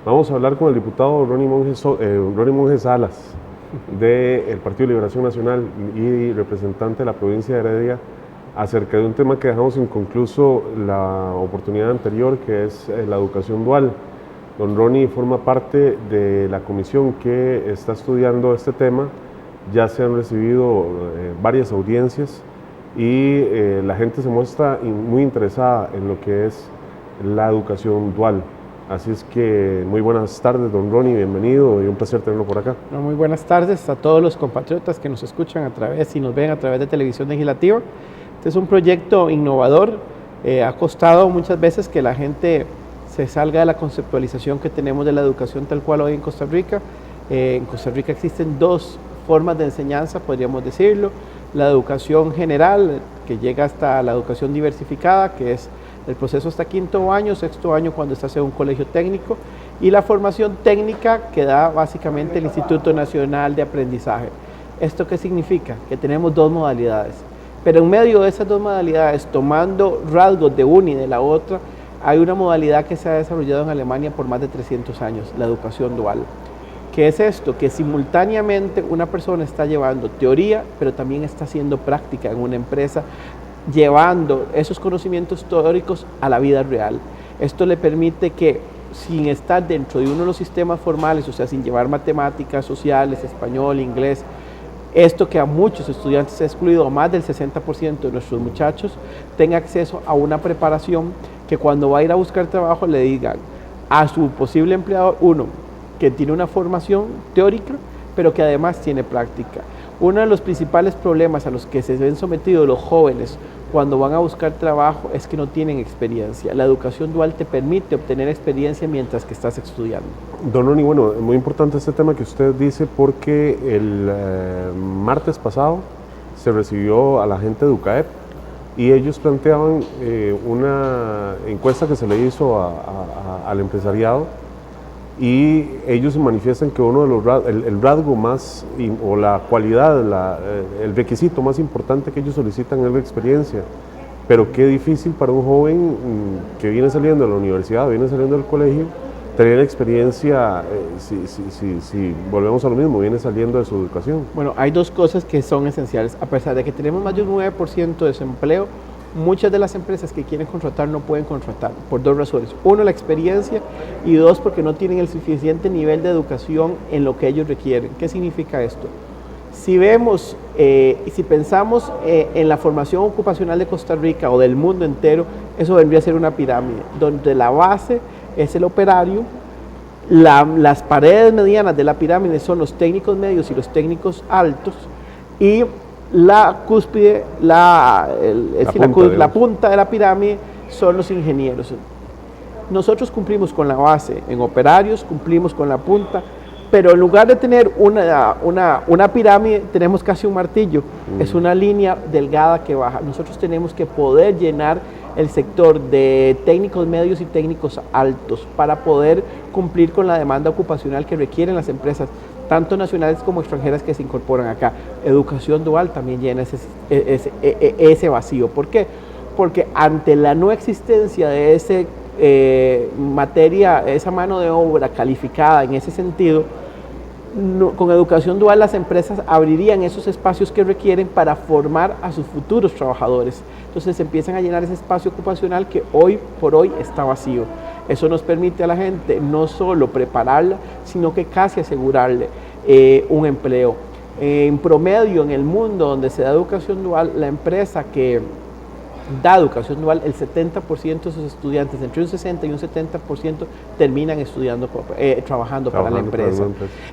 Vamos a hablar con el diputado Ronnie Monge Salas, del Partido de Liberación Nacional y representante de la provincia de Heredia, acerca de un tema que dejamos inconcluso la oportunidad anterior, que es la educación dual. Don Ronnie forma parte de la comisión que está estudiando este tema. Ya se han recibido varias audiencias y la gente se muestra muy interesada en lo que es la educación dual. Así es que muy buenas tardes, don Ronnie, bienvenido y un placer tenerlo por acá. Muy buenas tardes a todos los compatriotas que nos escuchan a través y nos ven a través de Televisión Legislativa. Este es un proyecto innovador, ha costado muchas veces que la gente se salga de la conceptualización que tenemos de la educación tal cual hoy en Costa Rica. En Costa Rica existen dos formas de enseñanza, podríamos decirlo: la educación general, que llega hasta la educación diversificada, que es el proceso hasta quinto año, sexto año cuando estás en un colegio técnico, y la formación técnica que da básicamente el Instituto Nacional de Aprendizaje. ¿Esto qué significa? Que tenemos dos modalidades, pero en medio de esas dos modalidades, tomando rasgos de una y de la otra, hay una modalidad que se ha desarrollado en Alemania por más de 300 años, la educación dual. ¿Qué es esto? Que simultáneamente una persona está llevando teoría, pero también está haciendo práctica en una empresa, llevando esos conocimientos teóricos a la vida real. Esto le permite que, sin estar dentro de uno de los sistemas formales, o sea, sin llevar matemáticas, sociales, español, inglés, esto que a muchos estudiantes ha excluido, a más del 60% de nuestros muchachos, tenga acceso a una preparación que cuando va a ir a buscar trabajo le digan a su posible empleador, uno, que tiene una formación teórica, pero que además tiene práctica. Uno de los principales problemas a los que se ven sometidos los jóvenes cuando van a buscar trabajo es que no tienen experiencia. La educación dual te permite obtener experiencia mientras que estás estudiando. Don Ronnie, bueno, muy importante este tema que usted dice, porque el martes pasado se recibió a la gente de UCAEP y ellos planteaban una encuesta que se le hizo al empresariado, y ellos manifiestan que uno de los el rasgo más o la cualidad, el requisito más importante que ellos solicitan es la experiencia. Pero qué difícil para un joven que viene saliendo de la universidad, viene saliendo del colegio, tener experiencia si volvemos a lo mismo, viene saliendo de su educación. Bueno, hay dos cosas que son esenciales. A pesar de que tenemos más de un 9% de desempleo, muchas de las empresas que quieren contratar no pueden contratar por dos razones. Uno, la experiencia, y dos, porque no tienen el suficiente nivel de educación en lo que ellos requieren. ¿Qué significa esto? Si vemos, si pensamos en la formación ocupacional de Costa Rica o del mundo entero, eso vendría a ser una pirámide, donde la base es el operario, las paredes medianas de la pirámide son los técnicos medios y los técnicos altos, y la cúspide, la punta de la pirámide son los ingenieros. Nosotros cumplimos con la base en operarios, cumplimos con la punta, pero en lugar de tener una pirámide, tenemos casi un martillo. Es una línea delgada que baja. Nosotros tenemos que poder llenar el sector de técnicos medios y técnicos altos para poder cumplir con la demanda ocupacional que requieren las empresas, tanto nacionales como extranjeras, que se incorporan acá. Educación dual también llena ese vacío. ¿Por qué? Porque ante la no existencia de esa mano de obra calificada en ese sentido, con educación dual las empresas abrirían esos espacios que requieren para formar a sus futuros trabajadores. Entonces empiezan a llenar ese espacio ocupacional que hoy por hoy está vacío. Eso nos permite a la gente no solo prepararla, sino que casi asegurarle un empleo. En promedio, en el mundo donde se da educación dual, la empresa que da educación dual, el 70% de sus estudiantes, entre un 60 y un 70%, terminan trabajando para la empresa.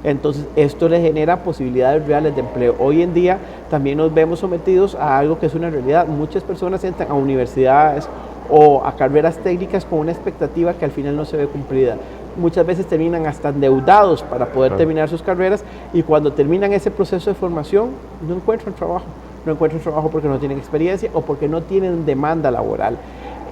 Entonces, esto le genera posibilidades reales de empleo. Hoy en día también nos vemos sometidos a algo que es una realidad. Muchas personas entran a universidades o a carreras técnicas con una expectativa que al final no se ve cumplida. Muchas veces terminan hasta endeudados para poder terminar sus carreras, y cuando terminan ese proceso de formación no encuentran trabajo. No encuentran trabajo porque no tienen experiencia o porque no tienen demanda laboral.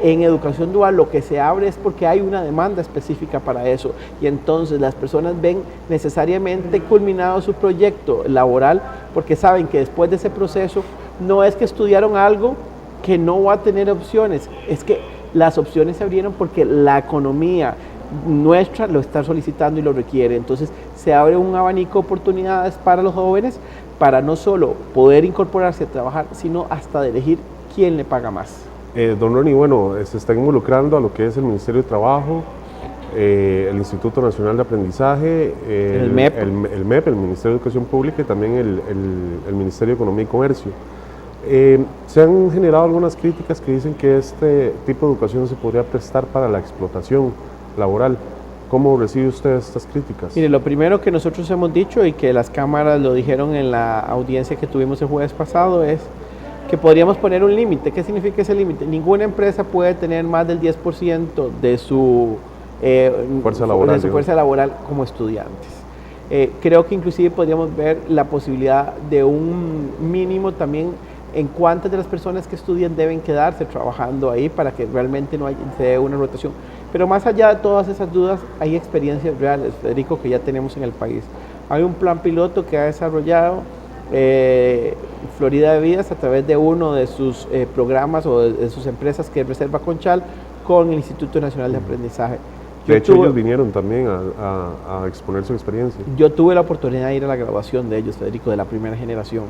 En educación dual lo que se abre es porque hay una demanda específica para eso, y entonces las personas ven necesariamente culminado su proyecto laboral porque saben que después de ese proceso no es que estudiaron algo que no va a tener opciones, es que las opciones se abrieron porque la economía nuestra lo está solicitando y lo requiere. Entonces se abre un abanico de oportunidades para los jóvenes para no solo poder incorporarse a trabajar, sino hasta de elegir quién le paga más. Don Ronnie, bueno, se está involucrando a lo que es el Ministerio de Trabajo, el Instituto Nacional de Aprendizaje, el MEP, el Ministerio de Educación Pública y también el Ministerio de Economía y Comercio. Se han generado algunas críticas que dicen que este tipo de educación se podría prestar para la explotación laboral. ¿Cómo recibe usted estas críticas? Mire, lo primero que nosotros hemos dicho y que las cámaras lo dijeron en la audiencia que tuvimos el jueves pasado es que podríamos poner un límite. ¿Qué significa ese límite? Ninguna empresa puede tener más del 10% de su fuerza laboral como estudiantes. Creo que inclusive podríamos ver la posibilidad de un mínimo también en cuántas de las personas que estudian deben quedarse trabajando ahí para que realmente no se dé una rotación. Pero más allá de todas esas dudas, hay experiencias reales, Federico, que ya tenemos en el país. Hay un plan piloto que ha desarrollado Florida de Vidas a través de uno de sus programas o de sus empresas que es Reserva Conchal con el Instituto Nacional de Aprendizaje. De hecho, ellos vinieron también a exponer su experiencia. Yo tuve la oportunidad de ir a la graduación de ellos, Federico, de la primera generación.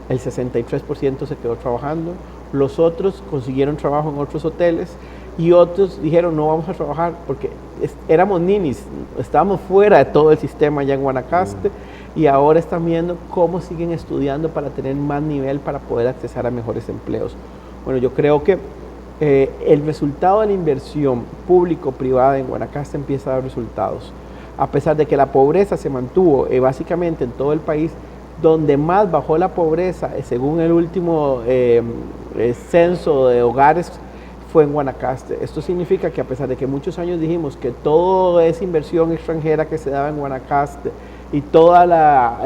El 63% se quedó trabajando, los otros consiguieron trabajo en otros hoteles y otros dijeron no vamos a trabajar porque éramos ninis, estábamos fuera de todo el sistema allá en Guanacaste y ahora están viendo cómo siguen estudiando para tener más nivel para poder acceder a mejores empleos. Bueno, yo creo que el resultado de la inversión público-privada en Guanacaste empieza a dar resultados. A pesar de que la pobreza se mantuvo básicamente en todo el país, donde más bajó la pobreza, según el último censo de hogares, fue en Guanacaste. Esto significa que a pesar de que muchos años dijimos que toda esa inversión extranjera que se daba en Guanacaste y toda la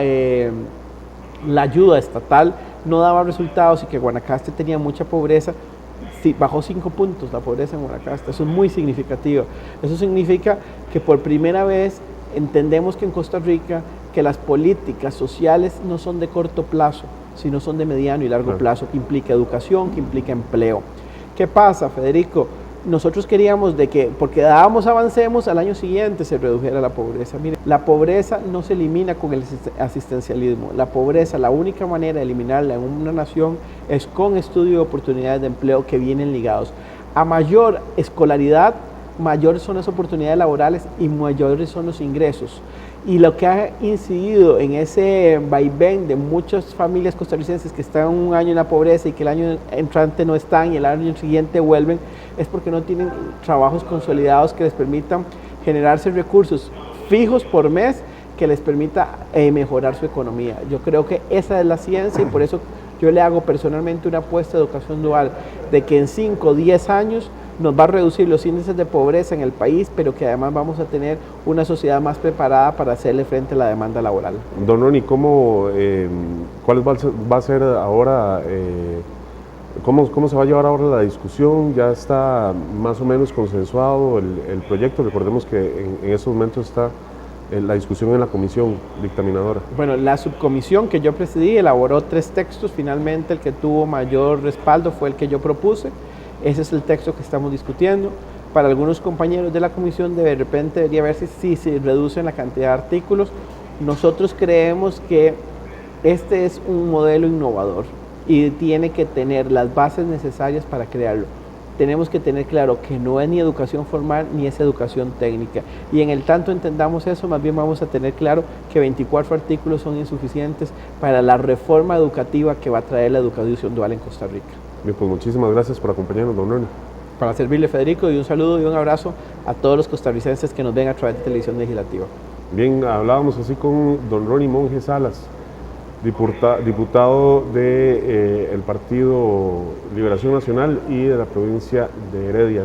ayuda estatal no daba resultados y que Guanacaste tenía mucha pobreza, sí, bajó 5 puntos la pobreza en Guanacaste. Eso es muy significativo. Eso significa que por primera vez entendemos que en Costa Rica que las políticas sociales no son de corto plazo, sino son de mediano y largo plazo, que implica educación, que implica empleo. ¿Qué pasa, Federico? Nosotros queríamos de que, porque dábamos avancemos, al año siguiente se redujera la pobreza. Mire, la pobreza no se elimina con el asistencialismo. La pobreza, la única manera de eliminarla en una nación es con estudio y oportunidades de empleo que vienen ligados. A mayor escolaridad, mayores son las oportunidades laborales y mayores son los ingresos. Y lo que ha incidido en ese vaivén de muchas familias costarricenses que están un año en la pobreza y que el año entrante no están y el año siguiente vuelven, es porque no tienen trabajos consolidados que les permitan generarse recursos fijos por mes que les permita mejorar su economía. Yo creo que esa es la ciencia y por eso yo le hago personalmente una apuesta de educación dual de que en 5 o 10 años nos va a reducir los índices de pobreza en el país, pero que además vamos a tener una sociedad más preparada para hacerle frente a la demanda laboral. Don Ronnie, ¿cuál va a ser ahora, cómo se va a llevar ahora la discusión? ¿Ya está más o menos consensuado el proyecto? Recordemos que en estos momentos está la discusión en la comisión dictaminadora. Bueno, la subcomisión que yo presidí elaboró 3 textos, finalmente el que tuvo mayor respaldo fue el que yo propuse. Ese es el texto que estamos discutiendo. Para algunos compañeros de la comisión de repente debería verse si se reduce la cantidad de artículos. Nosotros creemos que este es un modelo innovador y tiene que tener las bases necesarias para crearlo. Tenemos que tener claro que no es ni educación formal ni es educación técnica. Y en el tanto entendamos eso, más bien vamos a tener claro que 24 artículos son insuficientes para la reforma educativa que va a traer la educación dual en Costa Rica. Bien, pues muchísimas gracias por acompañarnos, don Ronnie. Para servirle, Federico, y un saludo y un abrazo a todos los costarricenses que nos ven a través de Televisión Legislativa. Bien, hablábamos así con don Ronnie Monge Salas, diputado del Partido Liberación Nacional y de la provincia de Heredia.